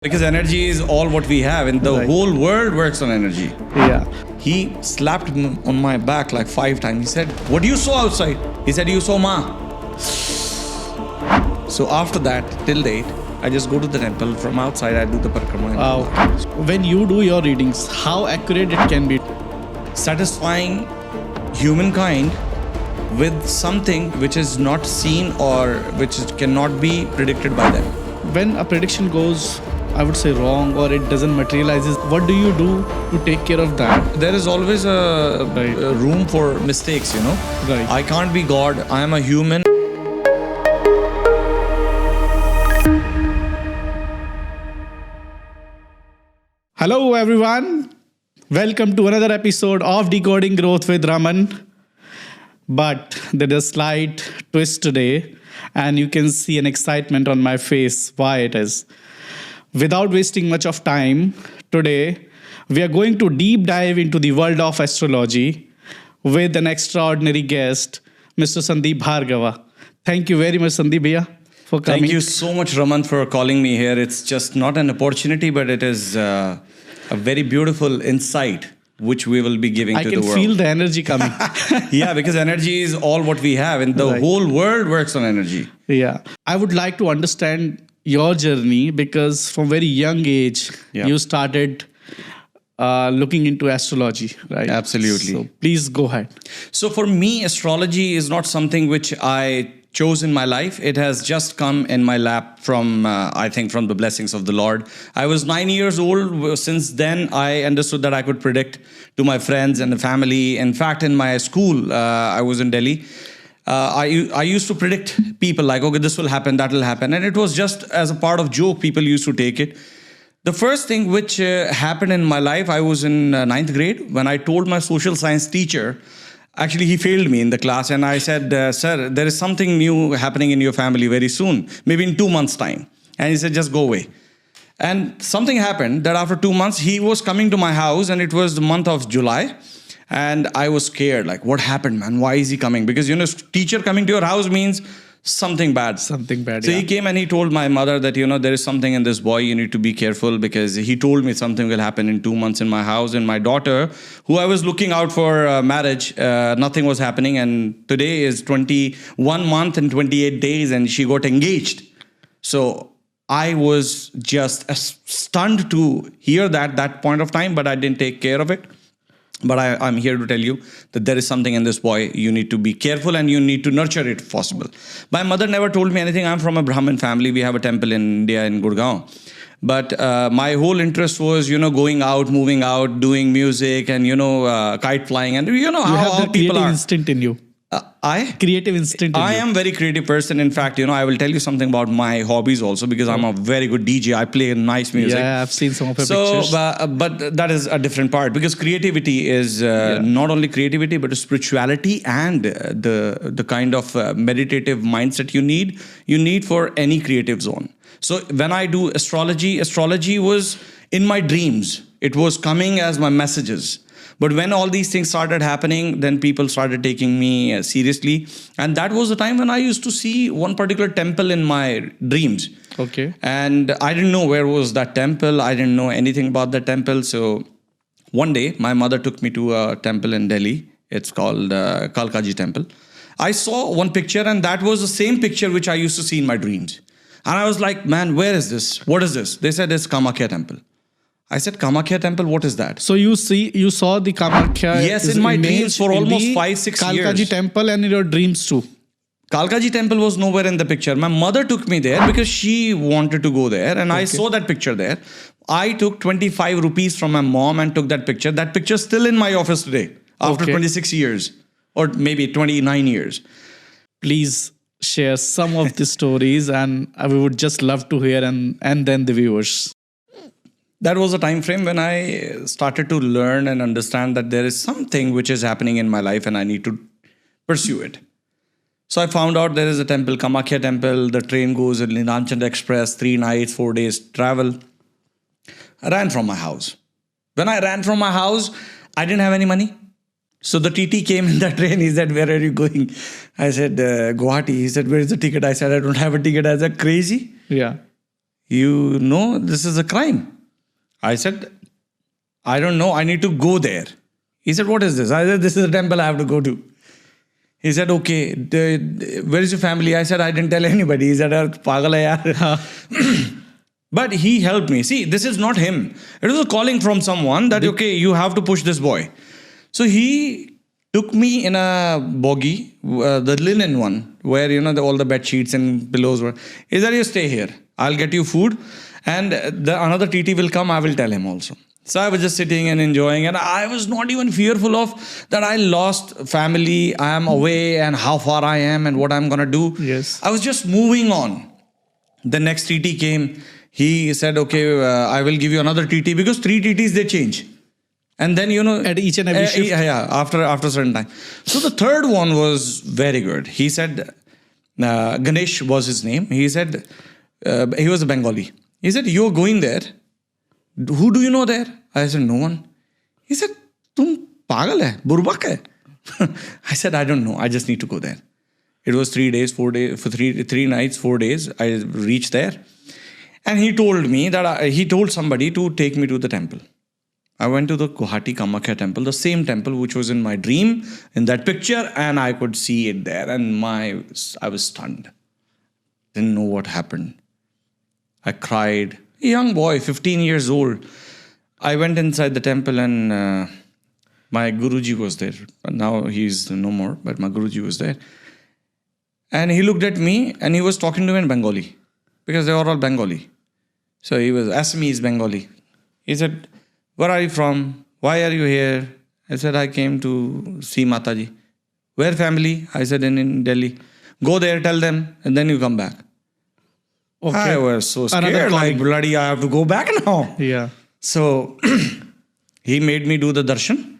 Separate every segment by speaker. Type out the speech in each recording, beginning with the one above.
Speaker 1: Because energy is all what we have, and the whole world works on energy.
Speaker 2: Yeah.
Speaker 1: He slapped me on my back like 5 times. He said, "What do you saw outside?" He said, "You saw Ma." So after that, till date, I just go to the temple. From outside, I do the parikrama.
Speaker 2: When you do your readings, how accurate it can be?
Speaker 1: Satisfying humankind with something which is not seen or which cannot be predicted by them.
Speaker 2: When a prediction goes, I would say wrong, or it doesn't materialize, what do you do to take care of that?
Speaker 1: There is always a room for mistakes, you know.
Speaker 2: Right.
Speaker 1: I can't be God. I am a human.
Speaker 2: Hello everyone. Welcome to another episode of Decoding Growth with Raman. But there is a slight twist today, and you can see an excitement on my face why it is. Without wasting much of time, today we are going to deep dive into the world of astrology with an extraordinary guest, Mr. Sandeep Bhargava. Thank you very much, Sandeep Bhaiya, for coming.
Speaker 1: Thank you so much, Raman, for calling me here. It's just not an opportunity, but it is a very beautiful insight which we will be giving to the world.
Speaker 2: I can feel the energy coming.
Speaker 1: Yeah, because energy is all what we have, and the whole world works on energy.
Speaker 2: Yeah. I would like to understand your journey, because from very young age, you started looking into astrology, right?
Speaker 1: Absolutely.
Speaker 2: So please go ahead.
Speaker 1: So for me, astrology is not something which I chose in my life. It has just come in my lap from, I think, from the blessings of the Lord. I was 9 years old. Since then, I understood that I could predict to my friends and the family. In fact, in my school, I was in Delhi. I used to predict people like, okay, this will happen, that will happen. And it was just as a part of joke, people used to take it. The first thing which happened in my life, I was in 9th grade when I told my social science teacher. Actually, he failed me in the class, and I said, "Sir, there is something new happening in your family very soon, maybe in 2 months' time." And he said, "Just go away." And something happened that after 2 months, he was coming to my house, and it was the month of July. And I was scared, like, what happened, man? Why is he coming? Because, you know, teacher coming to your house means something bad.
Speaker 2: Something bad,
Speaker 1: So he came and he told my mother that, you know, there is something in this boy, you need to be careful, because he told me something will happen in 2 months in my house. And my daughter, who I was looking out for marriage, nothing was happening. And today is 21 month and 28 days, and she got engaged. So I was just stunned to hear that point of time, but I didn't take care of it. But I'm here to tell you that there is something in this boy. You need to be careful and you need to nurture it if possible. My mother never told me anything. I'm from a Brahmin family. We have a temple in India, in Gurgaon. But my whole interest was, you know, going out, moving out, doing music and, you know, kite flying. And you know how people are.
Speaker 2: Instinct in you. Creative instinct in
Speaker 1: I
Speaker 2: you.
Speaker 1: am very creative person. In fact, you know, I will tell you something about my hobbies also, because I'm a very good DJ. I play nice music.
Speaker 2: Yeah, I've seen some of your pictures.
Speaker 1: But that is a different part, because creativity is not only creativity, but spirituality and the kind of meditative mindset you need for any creative zone. So when I do astrology was in my dreams. It was coming as my messages. But when all these things started happening, then people started taking me seriously. And that was the time when I used to see one particular temple in my dreams.
Speaker 2: Okay.
Speaker 1: And I didn't know where was that temple. I didn't know anything about that temple. So one day, my mother took me to a temple in Delhi. It's called Kalkaji Temple. I saw one picture, and that was the same picture which I used to see in my dreams. And I was like, man, where is this? What is this? They said it's Kamakhya Temple. I said, Kamakhya Temple, what is that?
Speaker 2: So you saw the Kamakhya.
Speaker 1: Yes, in my dreams for almost 5-6 years.
Speaker 2: Kalkaji Temple, and in your dreams too.
Speaker 1: Kalkaji Temple was nowhere in the picture. My mother took me there because she wanted to go there, and I saw that picture there. I took 25 rupees from my mom and took that picture. That picture is still in my office today after 26 years or maybe 29 years.
Speaker 2: Please share some of the stories, and we would just love to hear, and then the viewers.
Speaker 1: That was a time frame when I started to learn and understand that there is something which is happening in my life and I need to pursue it. So I found out there is a temple, Kamakhya Temple. The train goes in Linanchand Express, 3 nights, 4 days travel. I ran from my house. When I ran from my house, I didn't have any money. So the TT came in the train. He said, "Where are you going?" I said, "Guwahati." He said, "Where is the ticket?" I said, "I don't have a ticket." I said, "Crazy?"
Speaker 2: Yeah.
Speaker 1: you know this is a crime. I said, I don't know. I need to go there. He said, what is this? I said, this is a temple I have to go to. He said, okay, where is your family? I said, I didn't tell anybody. He said, pagal hai yaar. But he helped me. See, this is not him. It was a calling from someone that, okay, you have to push this boy. So he took me in a bogey, the linen one, where, all the bed sheets and pillows were. He said, you stay here. I'll get you food. And another TT will come. I will tell him also. So I was just sitting and enjoying, and I was not even fearful of that I lost family, I am away, and how far I am and what I'm going to do.
Speaker 2: Yes.
Speaker 1: I was just moving on. The next TT came. He said, okay, I will give you another TT, because 3 TTs, they change. And then,
Speaker 2: at each and every shift.
Speaker 1: Yeah, after a certain time. So the third one was very good. He said, Ganesh was his name. He said, he was a Bengali. He said, you're going there. Who do you know there? I said, no one. He said, tum pagal hai, burbak hai. I said, I don't know. I just need to go there. It was 3 days, 4 days, for three nights, 4 days. I reached there. And he told me that he told somebody to take me to the temple. I went to the Guwahati Kamakhya temple, the same temple which was in my dream, in that picture, and I could see it there. And I was stunned. Didn't know what happened. I cried. A young boy, 15 years old. I went inside the temple, and my Guruji was there. Now he's no more, but my Guruji was there. And he looked at me, and he was talking to me in Bengali, because they were all Bengali. So he was Assamese Bengali. He said, where are you from? Why are you here? I said, I came to see Mataji. Where family? I said, in Delhi. Go there, tell them, and then you come back. Okay. I was so scared, like bloody, I have to go back now.
Speaker 2: Yeah.
Speaker 1: So he made me do the darshan,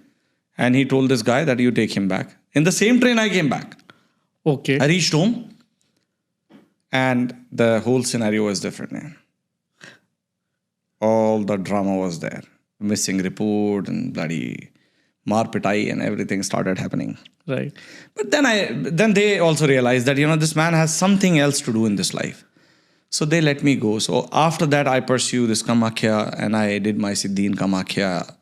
Speaker 1: and he told this guy that you take him back. In the same train, I came back.
Speaker 2: Okay.
Speaker 1: I reached home, and the whole scenario was different, man. All the drama was there. Missing report and bloody maar pitai and everything started happening.
Speaker 2: Right.
Speaker 1: But then they also realized that, this man has something else to do in this life. So they let me go. So after that, I pursued this Kamakhya, and I did my Siddhi in Kamakhya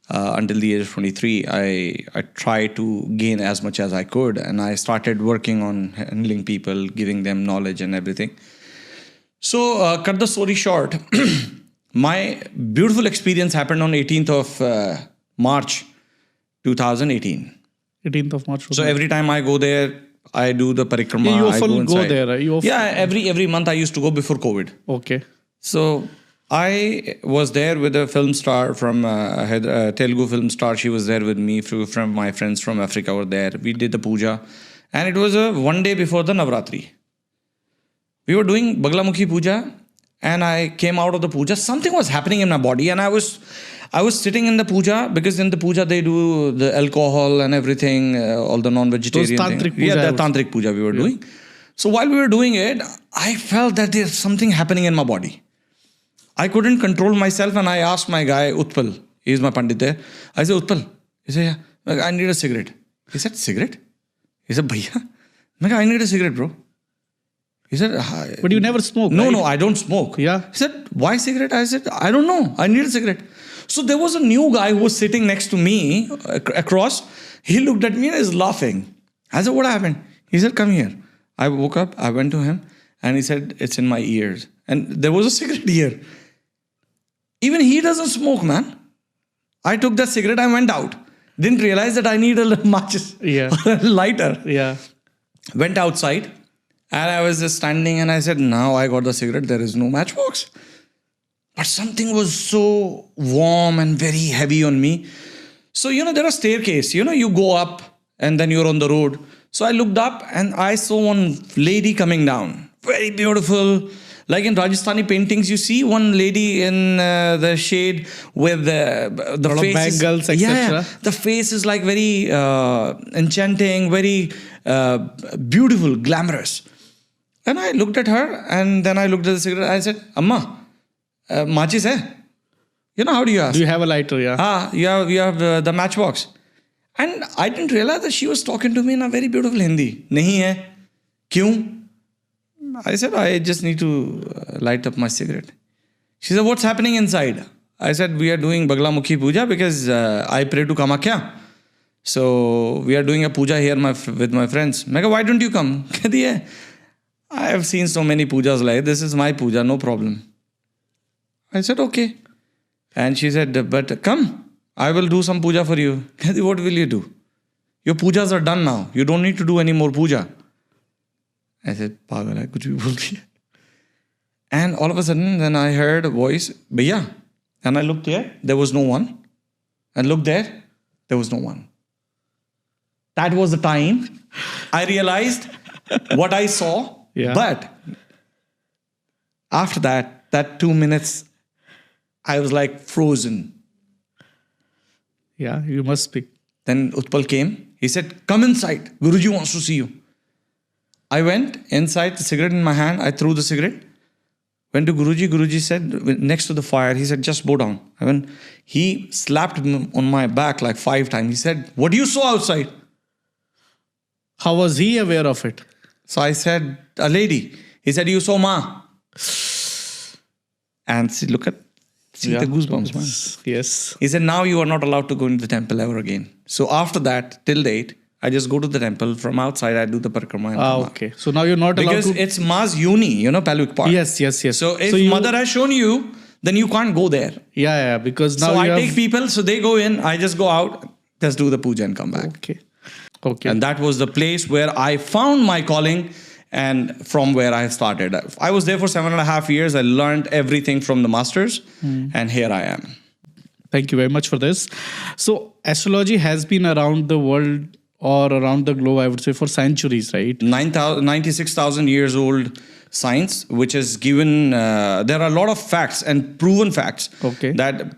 Speaker 1: until the age of 23. I tried to gain as much as I could, and I started working on handling people, giving them knowledge and everything. So cut the story short, my beautiful experience happened on 18th of March 2018.
Speaker 2: 18th of March.
Speaker 1: So every time I go there, I do the parikrama.
Speaker 2: Yeah, you
Speaker 1: I
Speaker 2: often go there, right?
Speaker 1: Every month I used to go before COVID.
Speaker 2: Okay.
Speaker 1: So I was there with a film star from Telugu film star. She was there with me. From my friends from Africa were there. We did the puja, and it was one day before the Navratri. We were doing Baglamukhi puja, and I came out of the puja. Something was happening in my body, and I was sitting in the puja, because in the puja they do the alcohol and everything, all the non-vegetarian
Speaker 2: tantric
Speaker 1: things.
Speaker 2: puja.
Speaker 1: Yeah, the tantric puja we were doing. So while we were doing it, I felt that there's something happening in my body. I couldn't control myself, and I asked my guy, Utpal, he's my pandit there. I said, Utpal. He said, yeah. I need a cigarette. He said, cigarette? He said, Bhaiya. I need a cigarette, bro. He said,
Speaker 2: but you never smoke,
Speaker 1: No,
Speaker 2: right?
Speaker 1: no, I don't smoke.
Speaker 2: Yeah.
Speaker 1: He said, why cigarette? I said, I don't know. I need a cigarette. So there was a new guy who was sitting next to me across. He looked at me and is laughing. I said, what happened? He said, come here. I woke up, I went to him, and he said, it's in my ears. And there was a cigarette here. Even he doesn't smoke, man. I took that cigarette, I went out. Didn't realize that I need a little matches or a lighter.
Speaker 2: Yeah.
Speaker 1: Went outside, and I was just standing, and I said, now I got the cigarette, there is no matchbox. But something was so warm and very heavy on me. So, there are staircase, you go up and then you're on the road. So I looked up and I saw one lady coming down. Very beautiful. Like in Rajasthani paintings, you see one lady in the shade with the face.
Speaker 2: Bangles, etc.
Speaker 1: Yeah, the face is like very enchanting, very beautiful, glamorous. And I looked at her, and then I looked at the cigarette. I said, Amma, matches hai? How do you ask?
Speaker 2: Do you have a lighter? Yeah.
Speaker 1: You have the matchbox. And I didn't realize that she was talking to me in a very beautiful Hindi. Nahi hai. Kyun? I said, I just need to light up my cigarette. She said, what's happening inside? I said, we are doing Baglamukhi puja because I pray to Kamakhya. So we are doing a puja here with my friends. Mega, why don't you come? I have seen so many pujas like this is my puja, no problem. I said, okay. And she said, but come, I will do some puja for you. What will you do? Your pujas are done now. You don't need to do any more puja. I said, pagal hai, kuch bhi bol rahi hai. And all of a sudden, then I heard a voice, Bhaiya. And I looked here, there was no one. And looked there was no one. That was the time I realized what I saw.
Speaker 2: Yeah.
Speaker 1: But after that 2 minutes, I was like frozen.
Speaker 2: Yeah, you must speak.
Speaker 1: Then Utpal came. He said, come inside. Guruji wants to see you. I went inside, the cigarette in my hand. I threw the cigarette. Went to Guruji. Guruji said, next to the fire, he said, just bow down. He slapped me on my back like 5 times. He said, what do you saw outside?
Speaker 2: How was he aware of it?
Speaker 1: So I said, a lady. He said, you saw Ma. And see the goosebumps, man.
Speaker 2: Yes.
Speaker 1: He said, now you are not allowed to go into the temple ever again. So after that, till date, I just go to the temple. From outside, I do the parikrama.
Speaker 2: Okay. So now you're not allowed
Speaker 1: because
Speaker 2: to...
Speaker 1: it's Ma's uni, Pelvic part.
Speaker 2: Yes.
Speaker 1: So if mother has shown you, then you can't go there.
Speaker 2: Yeah, because now
Speaker 1: so I take people, so they go in, I just go out, just do the puja and come back.
Speaker 2: Okay.
Speaker 1: And that was the place where I found my calling and from where I started. I was there for 7.5 years. I learned everything from the masters and here I am.
Speaker 2: Thank you very much for this. So astrology has been around the world or around the globe, I would say, for centuries, right?
Speaker 1: 96,000 years old science, which is given, there are a lot of facts and proven facts that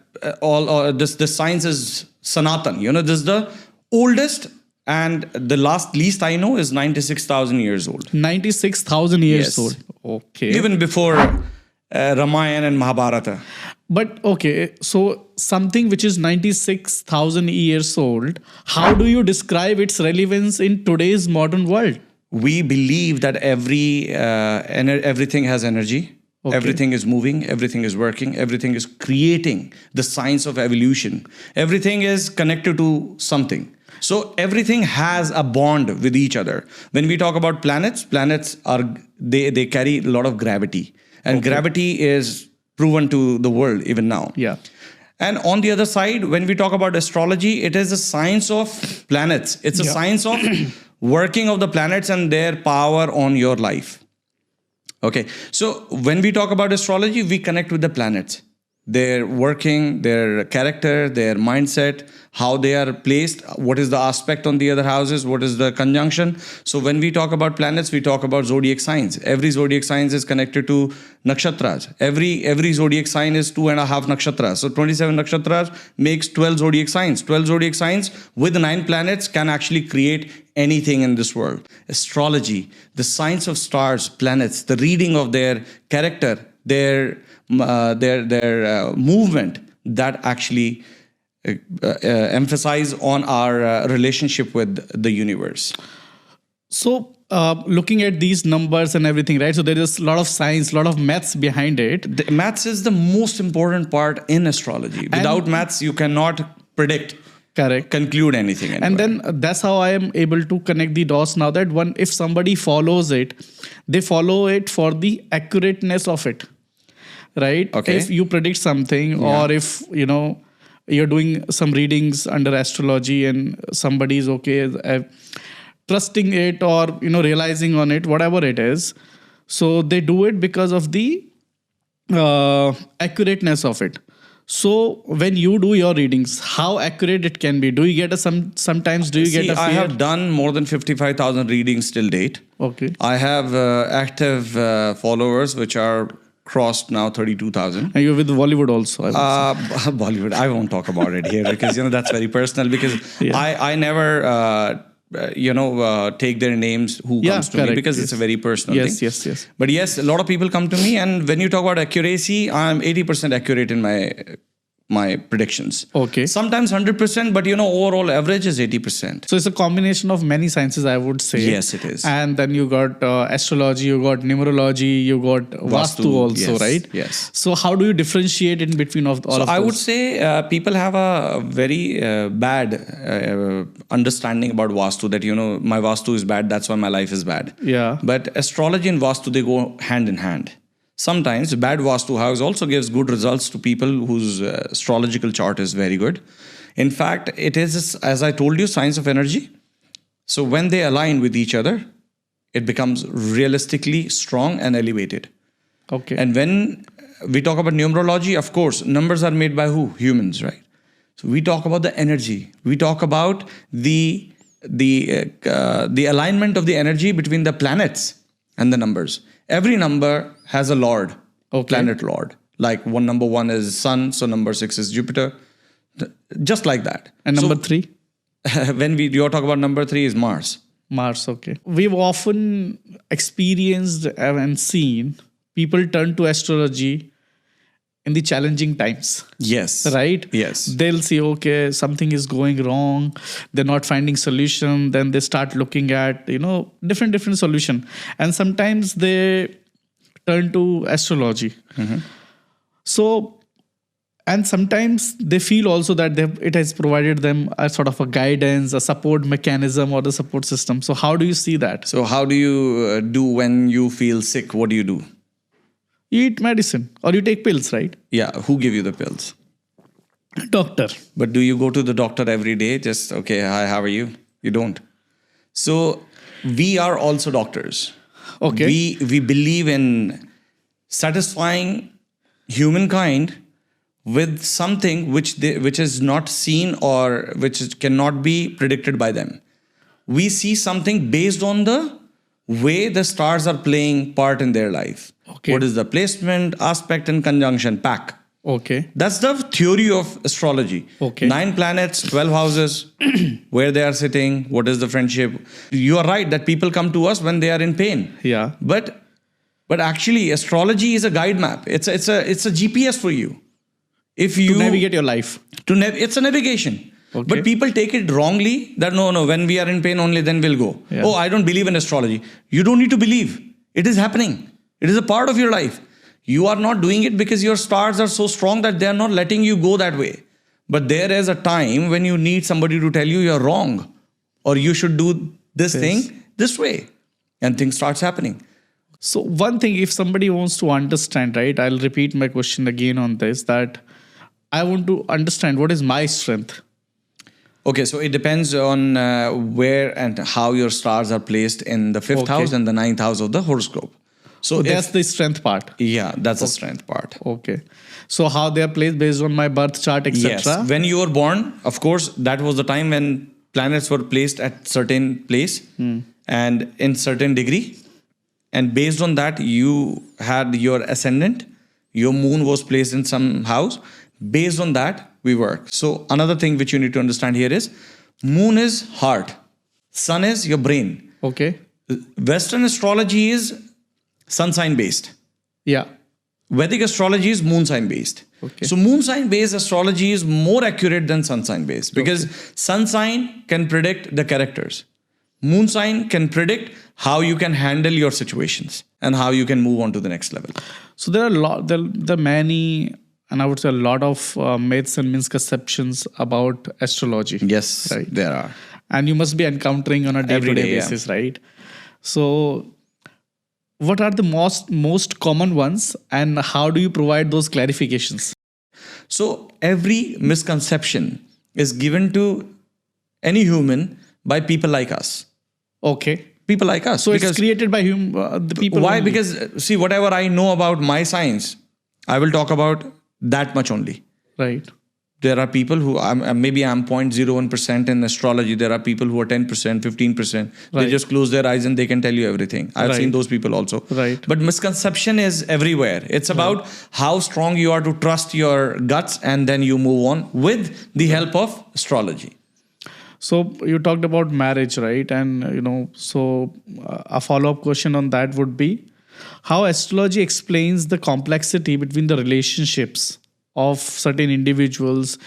Speaker 1: this science is Sanatan. This is the oldest and the least I know is 96,000 years old.
Speaker 2: 96,000 years old. Okay.
Speaker 1: Even before Ramayana and Mahabharata.
Speaker 2: But okay, so something which is 96,000 years old, how do you describe its relevance in today's modern world?
Speaker 1: We believe that everything has energy. Everything is moving, everything is working, everything is creating the science of evolution. Everything is connected to something. So everything has a bond with each other. When we talk about planets are they carry a lot of gravity. And gravity is proven to the world even now.
Speaker 2: Yeah.
Speaker 1: And on the other side, when we talk about astrology, it is a science of planets. It's a science of working of the planets and their power on your life. Okay. So when we talk about astrology, we connect with the planets. Their working, their character, their mindset, how they are placed, what is the aspect on the other houses, what is the conjunction. So when we talk about planets, we talk about zodiac signs. Every zodiac sign is connected to nakshatras. Every zodiac sign is 2.5 nakshatras. So 27 nakshatras makes 12 zodiac signs. 12 zodiac signs with 9 planets can actually create anything in this world. Astrology, the science of stars, planets, the reading of their character, their movement, that actually emphasize on our relationship with the universe.
Speaker 2: So looking at these numbers and everything, right? So there is a lot of science, a lot of maths behind it.
Speaker 1: The maths is the most important part in astrology. Without maths, you cannot predict.
Speaker 2: Correct.
Speaker 1: Conclude anything.
Speaker 2: And then that's how I am able to connect the dots now, that if somebody follows it, they follow it for the accurateness of it. Right?
Speaker 1: Okay.
Speaker 2: If you predict something or if, you're doing some readings under astrology and somebody is trusting it or, realizing on it, whatever it is. So they do it because of the accurateness of it. So when you do your readings, how accurate it can be? Do you get sometimes do you get a fear?
Speaker 1: I have done more than 55,000 readings till date.
Speaker 2: Okay.
Speaker 1: I have active followers which are crossed now 32,000.
Speaker 2: And you're with Bollywood also.
Speaker 1: Bollywood, I won't talk about it here because that's very personal. Because I never take their names who comes to me because it's a very personal thing.
Speaker 2: Yes.
Speaker 1: But yes, a lot of people come to me, and when you talk about accuracy, I'm 80% accurate in my predictions.
Speaker 2: Okay.
Speaker 1: Sometimes 100%, but overall average is 80%.
Speaker 2: So it's a combination of many sciences, I would say.
Speaker 1: Yes, it is.
Speaker 2: And then you got astrology, you got numerology, you got vastu also,
Speaker 1: yes,
Speaker 2: right?
Speaker 1: Yes.
Speaker 2: So how do you differentiate in between of all of those?
Speaker 1: I would say people have a very bad understanding about vastu, that my vastu is bad, that's why my life is bad.
Speaker 2: Yeah.
Speaker 1: But astrology and vastu, they go hand in hand. Sometimes bad vastu house also gives good results to people whose astrological chart is very good. In fact, it is, as I told you, science of energy. So when they align with each other, it becomes realistically strong and elevated.
Speaker 2: Okay.
Speaker 1: And when we talk about numerology, of course, numbers are made by who? Humans, right? So we talk about the energy. We talk about the alignment of the energy between the planets and the numbers. Every number has a lord, planet lord. Like number 1 is Sun, so number 6 is Jupiter. Just like that.
Speaker 2: And number 3?
Speaker 1: When you're talking about number 3 is Mars.
Speaker 2: Mars, okay. We've often experienced and seen people turn to astrology in the challenging times.
Speaker 1: Yes.
Speaker 2: Right?
Speaker 1: Yes.
Speaker 2: They'll see, okay, something is going wrong. They're not finding solution. Then they start looking at, different solution. And sometimes they turn to astrology.
Speaker 1: Mm-hmm.
Speaker 2: So, and sometimes they feel also that it has provided them a sort of a guidance, a support mechanism or the support system. So how do you see that?
Speaker 1: So how do you do when you feel sick? What do you do?
Speaker 2: You eat medicine or you take pills, right?
Speaker 1: Yeah. Who give you the pills?
Speaker 2: Doctor.
Speaker 1: But do you go to the doctor every day? Just, okay, hi, how are you? You don't. So we are also doctors.
Speaker 2: Okay.
Speaker 1: We believe in satisfying humankind with something which is not seen or which cannot be predicted by them. We see something based on the way the stars are playing part in their life.
Speaker 2: Okay.
Speaker 1: What is the placement, aspect, and conjunction, pack.
Speaker 2: Okay.
Speaker 1: That's the theory of astrology.
Speaker 2: Okay.
Speaker 1: 9 planets, 12 houses, where they are sitting, what is the friendship. You are right that people come to us when they are in pain.
Speaker 2: Yeah.
Speaker 1: But actually, astrology is a guide map. It's a GPS for you. If you
Speaker 2: to navigate your life.
Speaker 1: It's a navigation.
Speaker 2: Okay.
Speaker 1: But people take it wrongly that no, when we are in pain only, then we'll go.
Speaker 2: Yeah.
Speaker 1: Oh, I don't believe in astrology. You don't need to believe. It is happening. It is a part of your life. You are not doing it because your stars are so strong that they are not letting you go that way. But there is a time when you need somebody to tell you you're wrong or you should do this thing this way. And things starts happening.
Speaker 2: So one thing, if somebody wants to understand, right, I'll repeat my question again on this, that I want to understand what is my strength.
Speaker 1: Okay, so it depends on where and how your stars are placed in the 5th house and the 9th house of the horoscope.
Speaker 2: So that's the strength part.
Speaker 1: Yeah, that's the strength part.
Speaker 2: Okay. So how they are placed based on my birth chart, etc.
Speaker 1: Yes. When you were born, of course, that was the time when planets were placed at certain place and in certain degree. And based on that, you had your ascendant. Your moon was placed in some house. Based on that, we work. So another thing which you need to understand here is moon is heart. Sun is your brain.
Speaker 2: Okay.
Speaker 1: Western astrology is sun sign based.
Speaker 2: Yeah.
Speaker 1: Vedic astrology is moon sign based.
Speaker 2: Okay.
Speaker 1: So moon sign based astrology is more accurate than sun sign based because sun sign can predict the characters. Moon sign can predict how you can handle your situations and how you can move on to the next level.
Speaker 2: So there are many, and I would say a lot of myths and misconceptions about astrology.
Speaker 1: Yes,
Speaker 2: right.
Speaker 1: There are.
Speaker 2: And you must be encountering on a day-to-day
Speaker 1: day,
Speaker 2: basis, right? So what are the most common ones and how do you provide those clarifications?
Speaker 1: So every misconception is given to any human by people like us.
Speaker 2: Okay.
Speaker 1: People like us.
Speaker 2: So it's created by the people.
Speaker 1: Why?
Speaker 2: Only.
Speaker 1: Because see, whatever I know about my science, I will talk about that much only.
Speaker 2: Right.
Speaker 1: There are people who maybe I'm 0.01% in astrology. There are people who are 10%, 15%.
Speaker 2: Right.
Speaker 1: They just close their eyes and they can tell you everything. I've seen those people also.
Speaker 2: Right.
Speaker 1: But misconception is everywhere. It's about how strong you are to trust your guts and then you move on with the help of astrology.
Speaker 2: So you talked about marriage, right? And, so a follow-up question on that would be how astrology explains the complexity between the relationships of certain individuals,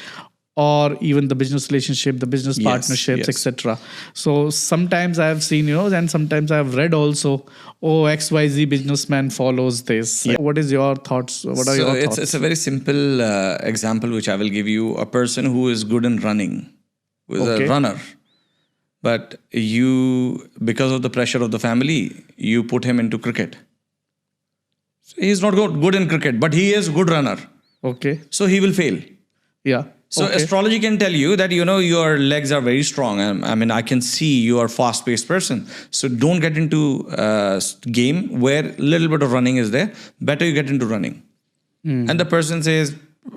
Speaker 2: or even the business relationship, the business
Speaker 1: Yes,
Speaker 2: partnerships,
Speaker 1: yes.
Speaker 2: etc. So sometimes I have seen, and sometimes I have read also, oh, XYZ businessman follows this.
Speaker 1: Yeah.
Speaker 2: What is your thoughts? What are your thoughts?
Speaker 1: It's a very simple example which I will give you. A person who is good in running, who is
Speaker 2: Okay.
Speaker 1: a runner, but you, because of the pressure of the family, you put him into cricket. So he's not good in cricket, but he is good runner.
Speaker 2: Okay.
Speaker 1: So he will fail.
Speaker 2: Yeah.
Speaker 1: So
Speaker 2: Okay.
Speaker 1: astrology can tell you that your legs are very strong. I mean, I can see you are a fast-paced person. So don't get into a game where a little bit of running is there. Better you get into running. And the person says,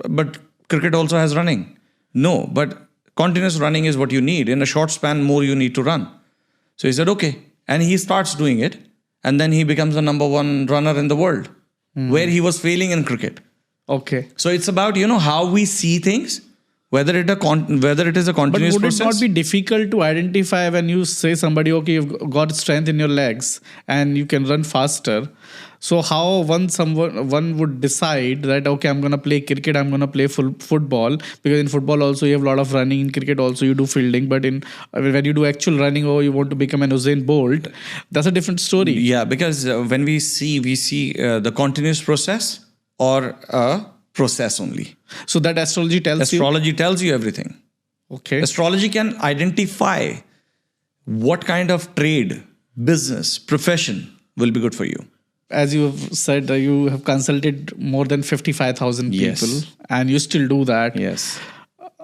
Speaker 1: but cricket also has running. No, but continuous running is what you need. In a short span, more you need to run. So he said, okay. And he starts doing it. And then he becomes the number one runner in the world, where he was failing in cricket.
Speaker 2: Okay.
Speaker 1: So it's about, how we see things, whether it is a
Speaker 2: But
Speaker 1: continuous
Speaker 2: would it
Speaker 1: process.
Speaker 2: not be difficult to identify when you say somebody, okay, you've got strength in your legs and you can run faster? So how one would decide that, okay, I'm going to play cricket, I'm going to play football, because in football also you have a lot of running, in cricket also you do fielding, but when you do actual running, or you want to become an Usain Bolt, that's a different story.
Speaker 1: Yeah, because when we see the continuous process or a process only.
Speaker 2: So that astrology tells
Speaker 1: Astrology tells you everything.
Speaker 2: you. Okay.
Speaker 1: Astrology can identify what kind of trade, business, profession will be good for you.
Speaker 2: As you have said, you have consulted more than 55,000 people,
Speaker 1: Yes.
Speaker 2: and you still do that.
Speaker 1: Yes.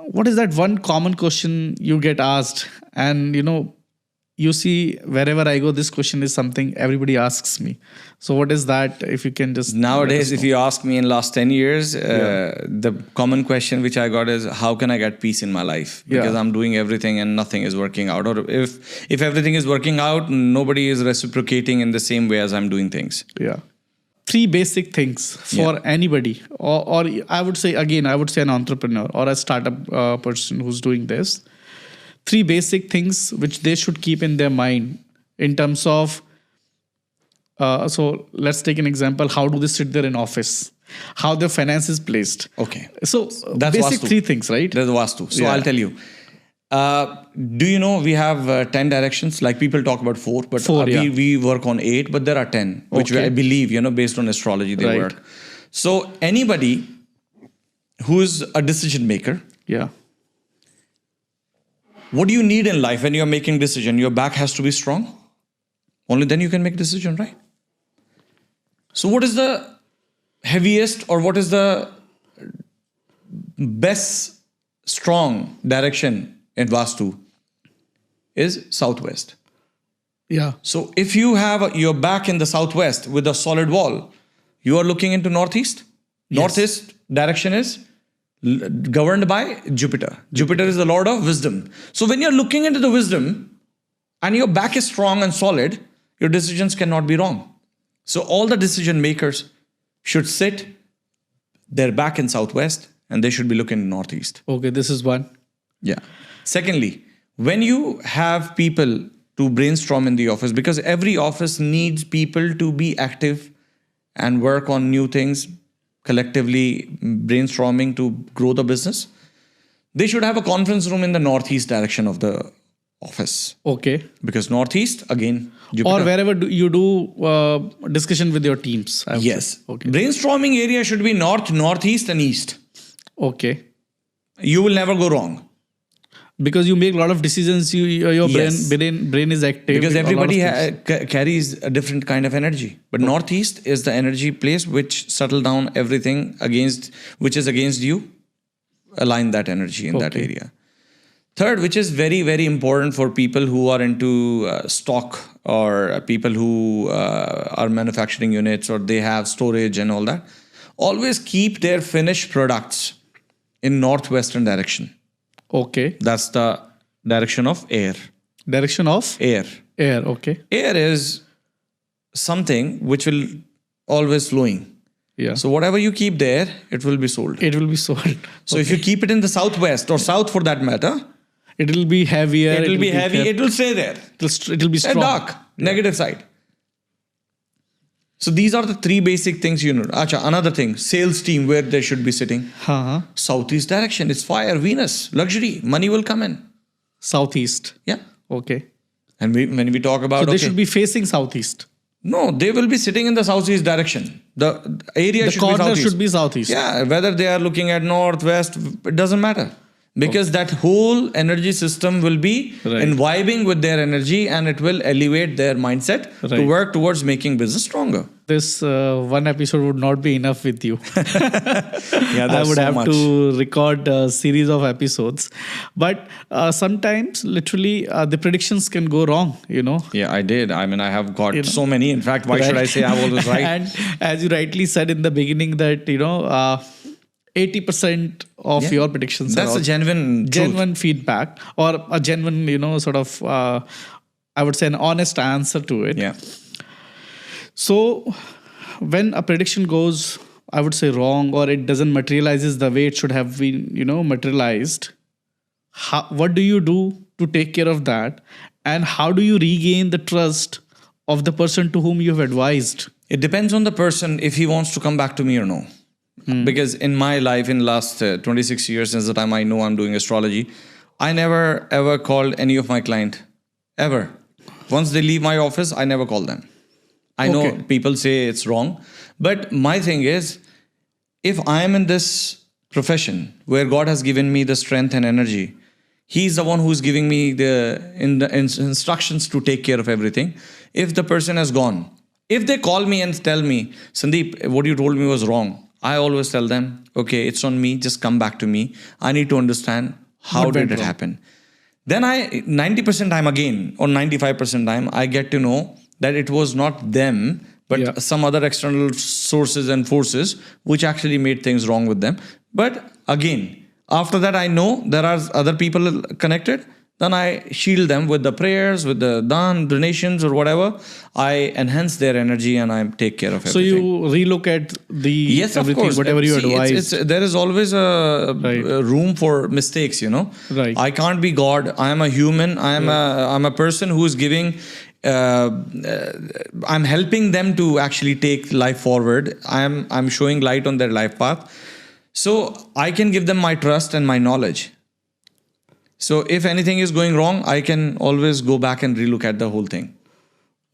Speaker 2: What is that one common question you get asked? And you see, wherever I go, this question is something everybody asks me. So what is that? If you can just
Speaker 1: Nowadays, if you ask me in last 10 years, the common question which I got is, how can I get peace in my life? Because
Speaker 2: Yeah.
Speaker 1: I'm doing everything and nothing is working out. Or if everything is working out, nobody is reciprocating in the same way as I'm doing things.
Speaker 2: Yeah. 3 basic things for anybody, or I would say an entrepreneur or a startup person who's doing this. 3 basic things which they should keep in their mind in terms of, so let's take an example. How do they sit there in office? How their finance is placed?
Speaker 1: Okay.
Speaker 2: So
Speaker 1: That's
Speaker 2: basic
Speaker 1: Vaastu.
Speaker 2: 3 things, right?
Speaker 1: There's Vaastu. So
Speaker 2: Yeah.
Speaker 1: I'll tell you. Do you know we have 10 directions? Like people talk about 4, but
Speaker 2: 4, yeah.
Speaker 1: we work on 8, but there are 10, which
Speaker 2: Okay.
Speaker 1: I believe, based on astrology, they
Speaker 2: Right.
Speaker 1: work. So anybody who is a decision maker,
Speaker 2: Yeah.
Speaker 1: what do you need in life when you're making decision? Your back has to be strong. Only then you can make decision, right? So what is the heaviest, or what is the best strong direction in Vaastu? Is southwest.
Speaker 2: Yeah.
Speaker 1: So if you have your back in the southwest with a solid wall, you are looking into northeast.
Speaker 2: Yes.
Speaker 1: Northeast direction is governed by Jupiter. Jupiter is the lord of wisdom. So when you're looking into the wisdom and your back is strong and solid, your decisions cannot be wrong. So all the decision makers should sit their back in southwest and they should be looking northeast.
Speaker 2: Okay, this is one.
Speaker 1: Yeah. Secondly, when you have people to brainstorm in the office, because every office needs people to be active and work on new things, collectively brainstorming to grow the business, they should have a conference room in the northeast direction of the office.
Speaker 2: Okay.
Speaker 1: Because northeast, again, Jupiter.
Speaker 2: Or wherever you do discussion with your teams. I would
Speaker 1: Yes.
Speaker 2: say. Okay.
Speaker 1: Brainstorming area should be north, northeast, and east.
Speaker 2: Okay.
Speaker 1: You will never go wrong.
Speaker 2: Because you make a lot of decisions, your
Speaker 1: Yes.
Speaker 2: brain is active.
Speaker 1: Because
Speaker 2: a lot of
Speaker 1: everybody
Speaker 2: things.
Speaker 1: carries a different kind of energy. But northeast is the energy place which settle down everything which is against you, align that energy in that area. Third, which is very, very important for people who are into stock, or people who are manufacturing units, or they have storage and all that, always keep their finished products in northwestern direction.
Speaker 2: Okay.
Speaker 1: That's the direction of air.
Speaker 2: Direction of
Speaker 1: Air.
Speaker 2: air. Okay.
Speaker 1: Air is something which will always flowing.
Speaker 2: Yeah.
Speaker 1: So whatever you keep there, it will be sold.
Speaker 2: It will be sold.
Speaker 1: So if you keep it in the southwest or south for that matter,
Speaker 2: It will be heavier.
Speaker 1: it will be heavy. It will stay there.
Speaker 2: It will be strong.
Speaker 1: And dark, negative side. So these are the three basic things you know. Acha, another thing, sales team, where they should be sitting.
Speaker 2: Uh-huh.
Speaker 1: Southeast direction. It's fire, Venus, luxury, money will come in.
Speaker 2: Southeast.
Speaker 1: Yeah.
Speaker 2: Okay.
Speaker 1: And when we talk about
Speaker 2: So they should be facing southeast.
Speaker 1: No, they will be sitting in the southeast direction. The area
Speaker 2: The
Speaker 1: should be
Speaker 2: corner
Speaker 1: southeast.
Speaker 2: should be southeast.
Speaker 1: Yeah, whether they are looking at north, west, it doesn't matter. Because that whole energy system will be imbibing with their energy, and it will elevate their mindset to work towards making business stronger.
Speaker 2: This one episode would not be enough with you.
Speaker 1: Yeah,
Speaker 2: I would
Speaker 1: so
Speaker 2: have
Speaker 1: much.
Speaker 2: to record a series of episodes. But sometimes, literally, the predictions can go wrong, you know.
Speaker 1: Yeah, I did. I mean, I have got so many. In fact, why should I say I was right?
Speaker 2: And as you rightly said in the beginning that, 80% of your predictions
Speaker 1: That's
Speaker 2: are
Speaker 1: a genuine
Speaker 2: feedback, or a genuine, sort of, I would say, an honest answer to it.
Speaker 1: Yeah.
Speaker 2: So when a prediction goes, I would say, wrong, or it doesn't materializes the way it should have been, materialized, what do you do to take care of that? And how do you regain the trust of the person to whom you have advised?
Speaker 1: It depends on the person if he wants to come back to me or no. Because in my life, in last 26 years, since the time I know I'm doing astrology, I never ever called any of my client. Ever. Once they leave my office, I never call them. I know people say it's wrong. But my thing is, if I am in this profession where God has given me the strength and energy, He's the one who's giving me the instructions to take care of everything. If the person has gone, if they call me and tell me, Sandeep, what you told me was wrong, I always tell them, okay, it's on me. Just come back to me. I need to understand how did it happen. Then 90% time again, or 95% time, I get to know that it was not them, but some other external sources and forces which actually made things wrong with them. But again, after that, I know there are other people connected. Then I shield them with the prayers, with the donations or whatever. I enhance their energy and I take care of everything.
Speaker 2: So you relook at the
Speaker 1: of course.
Speaker 2: whatever you advise.
Speaker 1: There is always a room for mistakes,
Speaker 2: Right.
Speaker 1: I can't be God. I am a human. I'm a person who is giving. I'm helping them to actually take life forward. I'm showing light on their life path. So I can give them my trust and my knowledge. So if anything is going wrong, I can always go back and relook at the whole thing.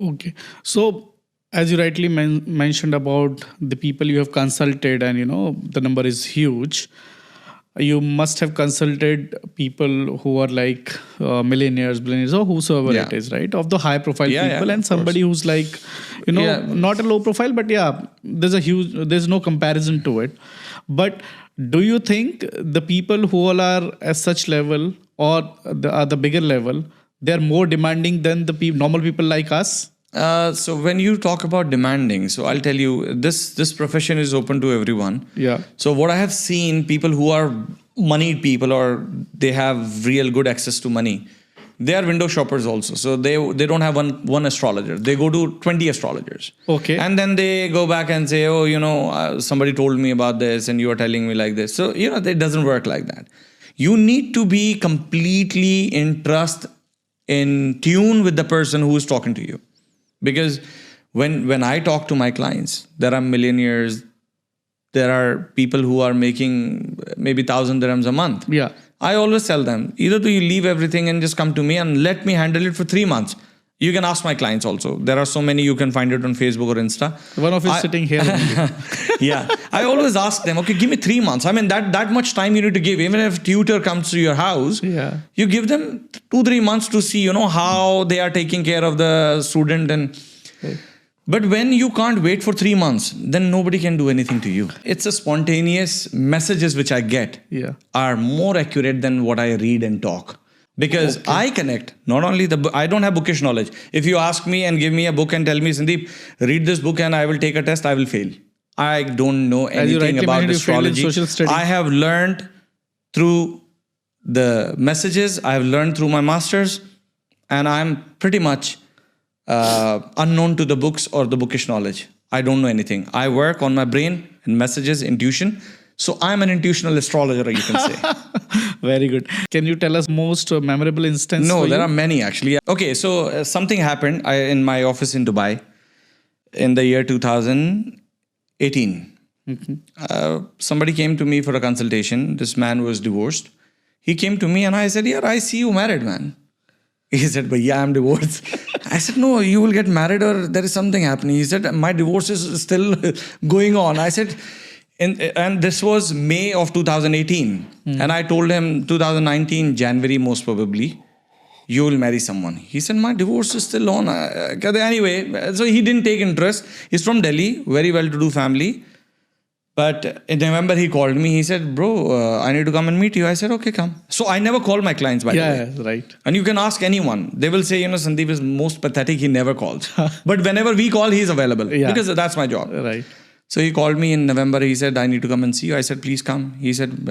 Speaker 2: Okay. So as you rightly mentioned about the people you have consulted, and the number is huge. You must have consulted people who are like millionaires, billionaires, or whosoever it is, right? Of the high profile people, and somebody who's like, not a low profile, but there's no comparison to it. But do you think the people who all are at such level or the bigger level, they're more demanding than the normal people like us?
Speaker 1: So when you talk about demanding, so I'll tell you, this profession is open to everyone.
Speaker 2: Yeah.
Speaker 1: So what I have seen, people who are moneyed people or they have real good access to money, they are window shoppers also. So they don't have one astrologer. They go to 20 astrologers.
Speaker 2: Okay.
Speaker 1: And then they go back and say, somebody told me about this and you are telling me like this. So, it doesn't work like that. You need to be completely in trust, in tune with the person who is talking to you. Because when I talk to my clients, there are millionaires, there are people who are making maybe 1,000 dirhams a month.
Speaker 2: Yeah.
Speaker 1: I always tell them, either do you leave everything and just come to me and let me handle it for 3 months. You can ask my clients also. There are so many, you can find it on Facebook or Insta.
Speaker 2: One of is sitting here.
Speaker 1: Yeah. I always ask them, okay, give me 3 months. I mean, that much time you need to give. Even if tutor comes to your house, you give them 2-3 months to see, how they are taking care of the student. But when you can't wait for 3 months, then nobody can do anything to you. It's a spontaneous messages which I get are more accurate than what I read and talk. Because I connect, not only I don't have bookish knowledge. If you ask me and give me a book and tell me, Sandeep, read this book and I will take a test, I will fail. I don't know anything about astrology. I have learned through the messages, I have learned through my masters, and I'm pretty much unknown to the books or the bookish knowledge. I don't know anything. I work on my brain and messages, intuition. So I'm an intuitional astrologer, you can say.
Speaker 2: Very good. Can you tell us most memorable instance?
Speaker 1: No, there are many actually. Okay, so something happened in my office in Dubai. in the year 2018. Somebody came to me for a consultation. This man was divorced. He came to me and I said, yeah, I see you married, man. He said, but yeah, I'm divorced. I said, no, you will get married or there is something happening. He said, my divorce is still going on. I said, and this was May of 2018. And I told him 2019, January most probably, you will marry someone. He said, my divorce is still on. Anyway, so he didn't take interest. He's from Delhi, very well-to-do family. But in November, he called me. He said, bro, I need to come and meet you. I said, okay, come. So I never call my clients, by the way.
Speaker 2: Yeah, right.
Speaker 1: And you can ask anyone. They will say, Sandeep is most pathetic. He never calls. But whenever we call, he's available. Because that's my job.
Speaker 2: Right.
Speaker 1: So he called me in November. He said, I need to come and see you. I said, please come. He said,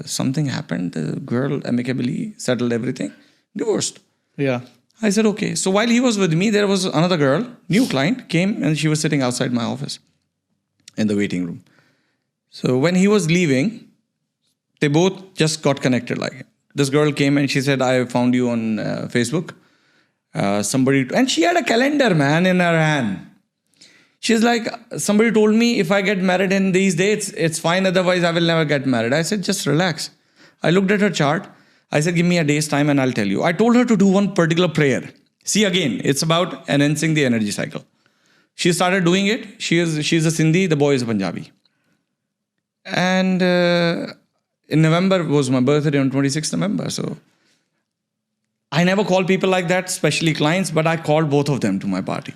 Speaker 1: something happened. The girl amicably settled everything. Divorced.
Speaker 2: Yeah.
Speaker 1: I said, okay. So while he was with me, there was another girl, new client, came and she was sitting outside my office in the waiting room. So when he was leaving, they both just got connected. Like this girl came and she said, I found you on Facebook. And she had a calendar, man, in her hand. She's like, somebody told me if I get married in these dates, it's fine. Otherwise, I will never get married. I said, just relax. I looked at her chart. I said, give me a day's time and I'll tell you. I told her to do one particular prayer. See, again, it's about enhancing the energy cycle. She started doing it. She's a Sindhi. The boy is a Punjabi. And in November was my birthday on 26th November. So I never call people like that, especially clients, but I called both of them to my party.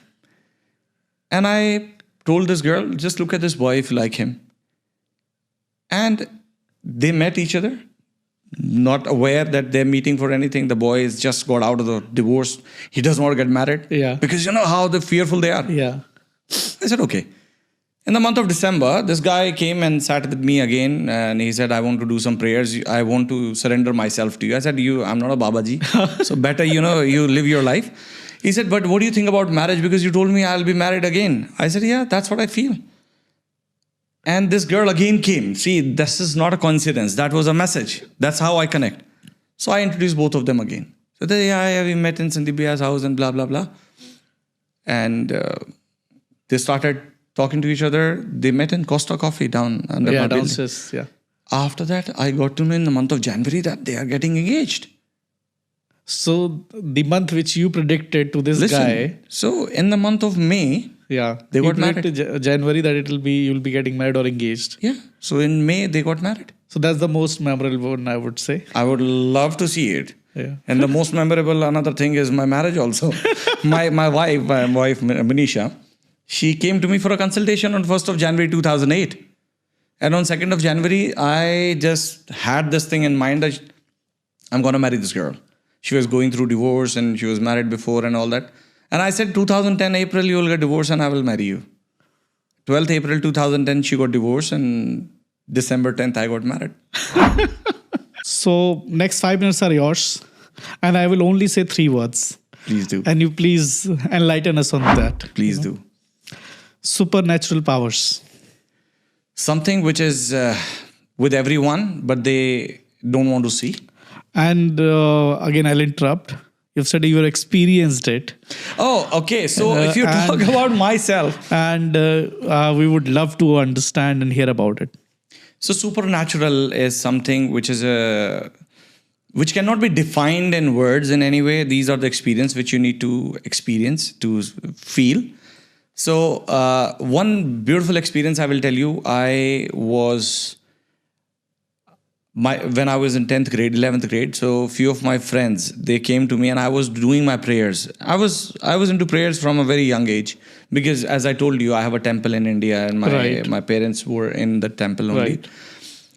Speaker 1: And I told this girl, just look at this boy if you like him. And they met each other, not aware that they're meeting for anything. The boy has just got out of the divorce. He doesn't want to get married.
Speaker 2: Yeah.
Speaker 1: Because you know how fearful they are.
Speaker 2: Yeah.
Speaker 1: I said, okay. In the month of December, this guy came and sat with me again and he said, I want to do some prayers. I want to surrender myself to you. I said, I'm not a Babaji. So better, you live your life. He said, but what do you think about marriage? Because you told me I'll be married again. I said, yeah, that's what I feel. And this girl again came. See, this is not a coincidence. That was a message. That's how I connect. So I introduced both of them again. So we met in Sandeep Bhargava's house and blah, blah, blah. And they started talking to each other. They met in Costa Coffee down under my building.
Speaker 2: Downstairs, yeah.
Speaker 1: After that, I got to know in the month of January that they are getting engaged.
Speaker 2: So the month which you predicted to this guy.
Speaker 1: So in the month of May, they got married.
Speaker 2: January that you'll be getting married or engaged.
Speaker 1: Yeah. So in May they got married.
Speaker 2: So that's the most memorable one, I would say.
Speaker 1: I would love to see it.
Speaker 2: Yeah.
Speaker 1: And the most memorable another thing is my marriage also. my wife Manisha, she came to me for a consultation on 1st of January 2008. And on 2nd of January, I just had this thing in mind that I'm going to marry this girl. She was going through divorce and she was married before and all that. And I said, 2010 April, you will get divorced and I will marry you. 12th April 2010, she got divorced and December 10th, I got married.
Speaker 2: So next 5 minutes are yours. And I will only say 3 words.
Speaker 1: Please do.
Speaker 2: And you please enlighten us on that.
Speaker 1: Please do.
Speaker 2: Supernatural powers.
Speaker 1: Something which is with everyone, but they don't want to see.
Speaker 2: And again, I'll interrupt. You've said you experienced it.
Speaker 1: Oh, okay. So if you talk about myself.
Speaker 2: And we would love to understand and hear about it.
Speaker 1: So supernatural is something which which cannot be defined in words in any way. These are the experience which you need to experience, to feel. So one beautiful experience I will tell you, when I was in 10th grade, 11th grade, so a few of my friends, they came to me and I was doing my prayers. I was into prayers from a very young age because as I told you, I have a temple in India and my parents were in the temple only.
Speaker 2: Right.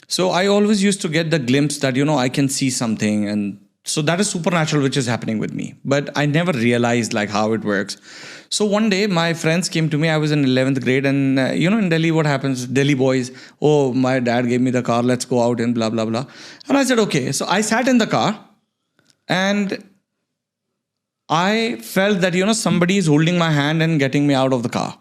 Speaker 1: So I always used to get the glimpse that, I can see something. And so that is supernatural, which is happening with me. But I never realized how it works. So one day my friends came to me. I was in 11th grade and in Delhi what happens? Delhi boys, oh, my dad gave me the car. Let's go out and blah, blah, blah. And I said, okay. So I sat in the car and I felt that, somebody is holding my hand and getting me out of the car.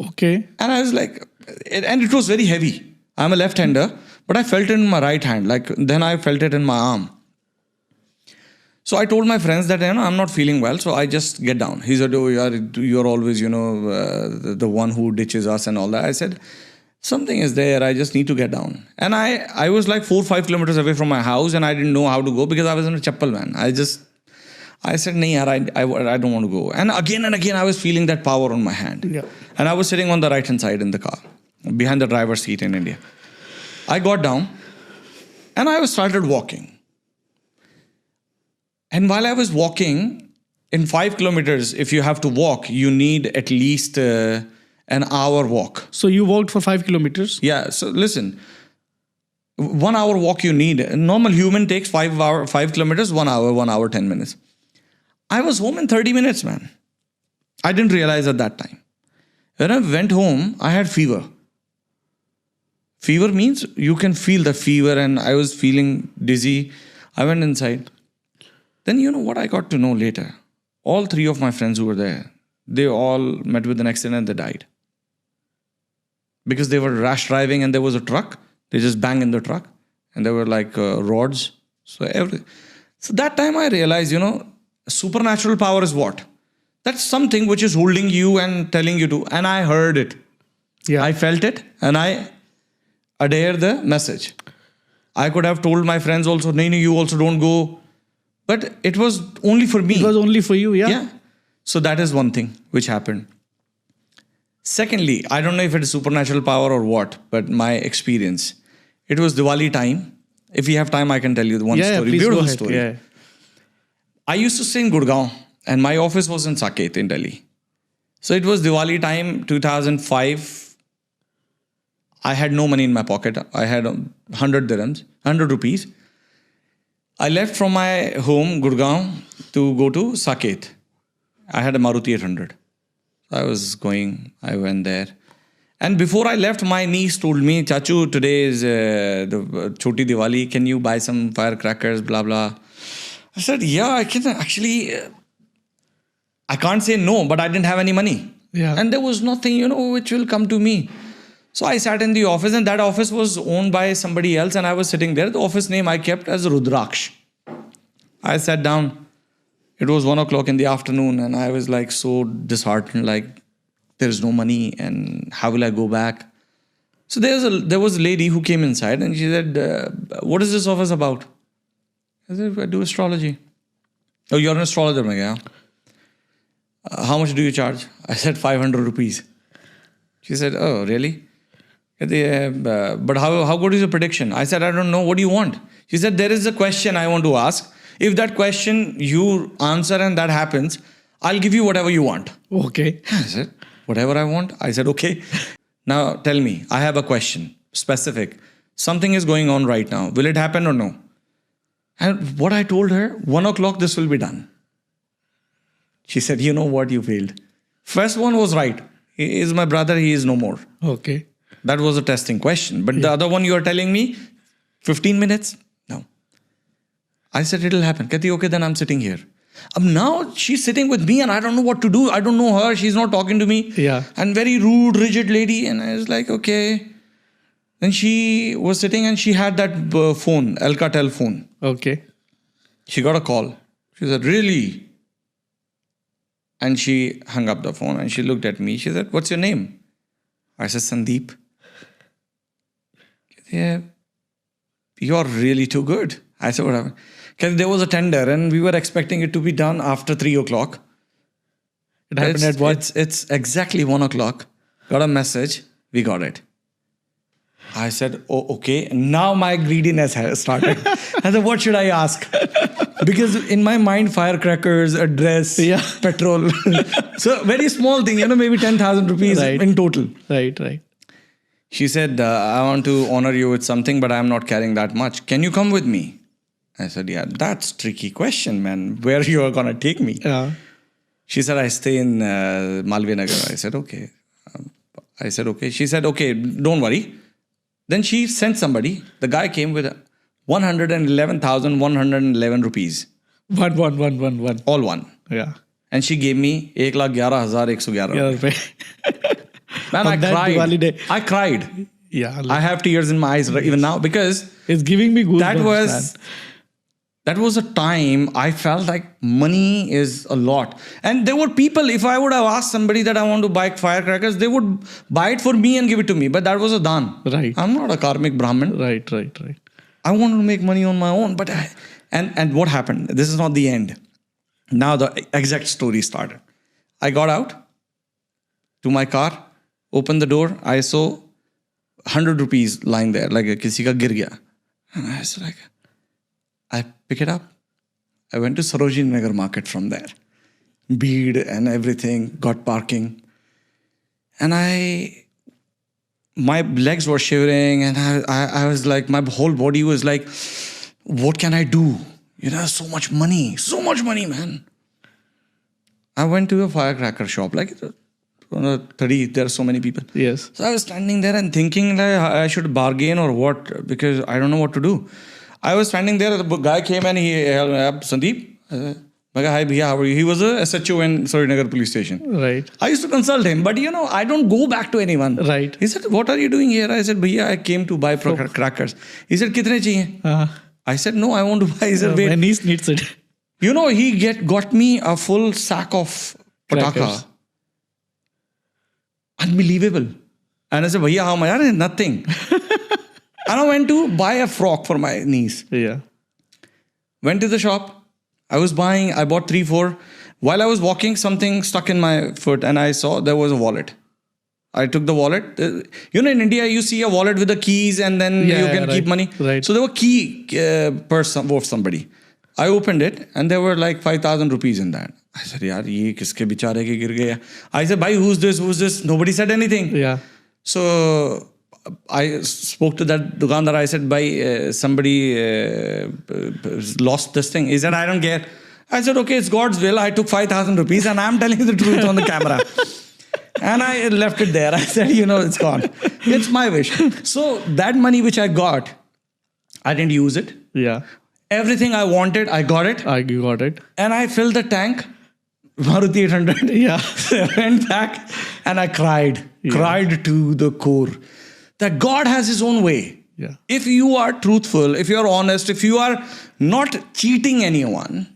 Speaker 2: Okay.
Speaker 1: And I was like, and it was very heavy. I'm a left-hander, but I felt it in my right hand. Then I felt it in my arm. So I told my friends that, I'm not feeling well, so I just get down. He said, oh, you're always, the one who ditches us and all that. I said, something is there. I just need to get down. And I was like 4 or 5 kilometers away from my house, and I didn't know how to go because I was in a chappal, man. I said, nahi yaar, I don't want to go. And again, I was feeling that power on my hand.
Speaker 2: Yeah.
Speaker 1: And I was sitting on the right-hand side in the car, behind the driver's seat in India. I got down, and I started walking. And while I was walking, in 5 kilometers, if you have to walk, you need at least an hour walk.
Speaker 2: So you walked for 5 kilometers?
Speaker 1: Yeah. So listen, 1 hour walk you need. A normal human takes 5 kilometers, 1 hour, 10 minutes. I was home in 30 minutes, man. I didn't realize at that time. When I went home, I had fever. Fever means you can feel the fever, and I was feeling dizzy. I went inside. Then you know what I got to know later? All 3 of my friends who were there, they all met with an accident and they died. Because they were rash driving and there was a truck. They just banged in the truck. And there were like rods. So that time I realized, supernatural power is what? That's something which is holding you and telling you to. And I heard it.
Speaker 2: Yeah.
Speaker 1: I felt it and I adhere the message. I could have told my friends also, no, you also don't go. But it was only for me.
Speaker 2: It was only for you, yeah.
Speaker 1: Yeah. So that is one thing which happened. Secondly, I don't know if it is supernatural power or what, but my experience. It was Diwali time. If you have time, I can tell you one story.
Speaker 2: Please
Speaker 1: Beautiful
Speaker 2: go ahead.
Speaker 1: story.
Speaker 2: Yeah.
Speaker 1: I used to stay in Gurgaon, and my office was in Saket in Delhi. So it was Diwali time, 2005. I had no money in my pocket. I had 100 dirhams, 100 rupees. I left from my home, Gurgaon, to go to Saket. I had a Maruti 800. I went there. And before I left, my niece told me, Chachu, today is the Choti Diwali. Can you buy some firecrackers, blah, blah. I said, yeah, I can actually. I can't say no, but I didn't have any money.
Speaker 2: Yeah.
Speaker 1: And there was nothing, which will come to me. So I sat in the office, and that office was owned by somebody else, and I was sitting there. The office name I kept as Rudraksh. I sat down. It was 1 o'clock in the afternoon, and I was like so disheartened, like there's no money, and how will I go back? So there was a lady who came inside, and she said, what is this office about? I said, I do astrology. Oh, you're an astrologer, yeah. How much do you charge? I said 500 rupees. She said, oh, really? But how good is your prediction? I said, I don't know. What do you want? She said, there is a question I want to ask. If that question you answer and that happens, I'll give you whatever you want.
Speaker 2: Okay.
Speaker 1: I said, whatever I want? I said, okay. Now tell me, I have a question, specific. Something is going on right now. Will it happen or no? And what I told her, 1 o'clock, this will be done. She said, you know what, you failed. First one was right. He is my brother, he is no more.
Speaker 2: Okay.
Speaker 1: That was a testing question. But the other one you are telling me, 15 minutes? No. I said, it'll happen. Kati, okay, then I'm sitting here. Now she's sitting with me and I don't know what to do. I don't know her. She's not talking to me.
Speaker 2: Yeah.
Speaker 1: And very rude, rigid lady. And I was like, okay. Then she was sitting and she had that phone, Alcatel phone.
Speaker 2: Okay.
Speaker 1: She got a call. She said, really? And she hung up the phone and she looked at me. She said, what's your name? I said, Sandeep. Yeah, you're really too good. I said, what happened? Because there was a tender and we were expecting it to be done after 3 o'clock.
Speaker 2: It happened at what?
Speaker 1: It's exactly 1 o'clock. Got a message. We got it. I said, oh, okay. Now my greediness has started. I said, what should I ask? Because in my mind, firecrackers, a dress, petrol. So very small thing, maybe 10,000 rupees in total.
Speaker 2: Right.
Speaker 1: She said, I want to honor you with something, but I'm not carrying that much. Can you come with me? I said, yeah, that's a tricky question, man. Where you are going to take me?
Speaker 2: Yeah.
Speaker 1: She said, I stay in Malviya Nagar. I said, okay. She said, okay, don't worry. Then she sent somebody. The guy came with 111,111 rupees.
Speaker 2: One.
Speaker 1: All one.
Speaker 2: Yeah.
Speaker 1: And she gave me 1,11,111 rupees. Man, I cried.
Speaker 2: Diwali day.
Speaker 1: I cried.
Speaker 2: Yeah.
Speaker 1: I have tears in my eyes even now because
Speaker 2: it's giving me goosebumps.
Speaker 1: That was that was a time I felt like money is a lot. And there were people, if I would have asked somebody that I want to buy firecrackers, they would buy it for me and give it to me. But that was a dan.
Speaker 2: Right.
Speaker 1: I'm not a karmic Brahmin.
Speaker 2: Right.
Speaker 1: I wanted to make money on my own. But and what happened? This is not the end. Now the exact story started. I got out to my car, opened the door. I saw 100 rupees lying there, like kisi ka gir gaya. And I was like, I pick it up. I went to Sarojini Nagar market from there. Bead and everything, got parking. And my legs were shivering and I was like, my whole body was like, what can I do? So much money, man. I went to a firecracker shop, like 30, there are so many people.
Speaker 2: Yes.
Speaker 1: So I was standing there and thinking like I should bargain or what, because I don't know what to do. I was standing there, the guy came and he held Sandeep. I said, hi, bhaiya, how are you? He was a SHO in Sarojini police station.
Speaker 2: Right.
Speaker 1: I used to consult him, but I don't go back to anyone.
Speaker 2: Right.
Speaker 1: He said, what are you doing here? I said, bhaiya, I came to buy crackers. He said, kitne chahiye? I said, no, I want to buy. He said, wait.
Speaker 2: My niece needs it.
Speaker 1: He got me a full sack of pataka. Unbelievable. And I said, bhaiya, how much? Nothing. And I went to buy a frock for my niece.
Speaker 2: Yeah.
Speaker 1: Went to the shop. I bought 3-4. While I was walking, something stuck in my foot and I saw there was a wallet. I took the wallet. In India, you see a wallet with the keys and then you can keep money.
Speaker 2: Right.
Speaker 1: So there were key purse of somebody. I opened it and there were like 5,000 rupees in that. I said, yaar, ye kiske bichare ke gir gaya? I said, bhai, who's this? Nobody said anything.
Speaker 2: Yeah.
Speaker 1: So I spoke to that dukandar. I said, bhai, somebody lost this thing. He said, I don't care. I said, okay, it's God's will. I took 5,000 rupees and I'm telling you the truth on the camera. And I left it there. I said, it's gone. It's my wish. So that money which I got, I didn't use it.
Speaker 2: Yeah.
Speaker 1: Everything I wanted, I got it. And I filled the tank, Maruti 800.
Speaker 2: Yeah.
Speaker 1: I went back and I cried to the core that God has his own way.
Speaker 2: Yeah.
Speaker 1: If you are truthful, if you are honest, if you are not cheating anyone,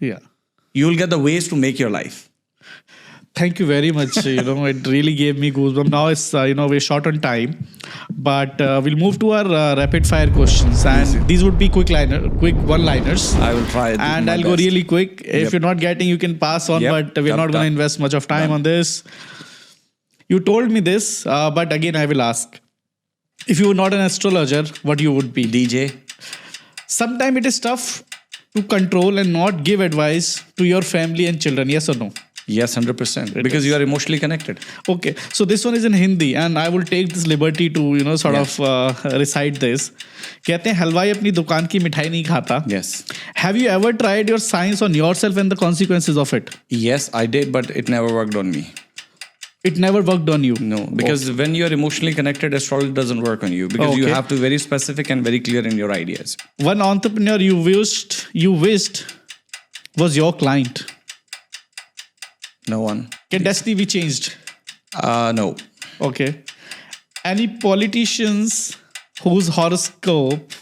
Speaker 1: you will get the ways to make your life.
Speaker 2: Thank you very much. It really gave me goosebumps. Now it's, we're short on time, but we'll move to our rapid fire questions. And these would be quick one-liners.
Speaker 1: I will try.
Speaker 2: And I'll go really quick. If you're not getting, you can pass on, but we're not going to invest much of time on this. You told me this, but again, I will ask. If you were not an astrologer, what you would be?
Speaker 1: DJ.
Speaker 2: Sometimes it is tough to control and not give advice to your family and children. Yes or no?
Speaker 1: Yes, 100%. Because you are emotionally connected.
Speaker 2: Okay. So this one is in Hindi and I will take this liberty to, recite this. कहते हैं हलवाई अपनी दुकान की मिठाई नहीं खाता.
Speaker 1: Yes.
Speaker 2: Have you ever tried your science on yourself and the consequences of it?
Speaker 1: Yes, I did, but it never worked on me.
Speaker 2: It never worked on you?
Speaker 1: No, because when you're emotionally connected, astrology doesn't work on you because you have to be very specific and very clear in your ideas.
Speaker 2: One entrepreneur you wished was your client.
Speaker 1: No one.
Speaker 2: Can destiny be changed?
Speaker 1: No.
Speaker 2: Okay. Any politicians whose horoscope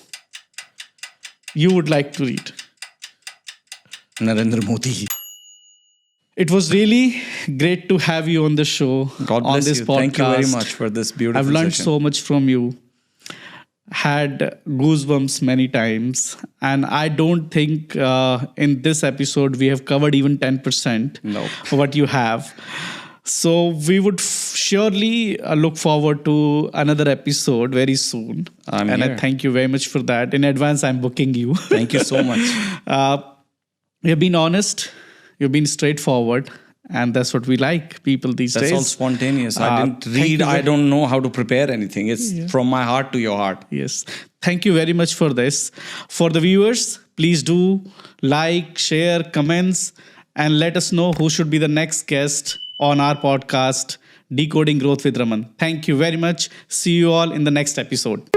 Speaker 2: you would like to read?
Speaker 1: Narendra Modi.
Speaker 2: It was really great to have you on the show.
Speaker 1: God bless
Speaker 2: on this
Speaker 1: you.
Speaker 2: podcast.
Speaker 1: Thank you very much for this beautiful
Speaker 2: I've learned
Speaker 1: session.
Speaker 2: so much from you. Had goosebumps many times. And I don't think in this episode we have covered even 10% of what you have. So we would surely look forward to another episode very soon. I thank you very much for that. In advance, I'm booking you.
Speaker 1: Thank you so much.
Speaker 2: You've been honest. You've been straightforward. And that's what we like, people these days.
Speaker 1: That's all spontaneous. I didn't read. I don't know how to prepare anything. It's from my heart to your heart.
Speaker 2: Yes. Thank you very much for this. For the viewers, please do like, share, comments, and let us know who should be the next guest on our podcast, Decoding Growth with Raman. Thank you very much. See you all in the next episode.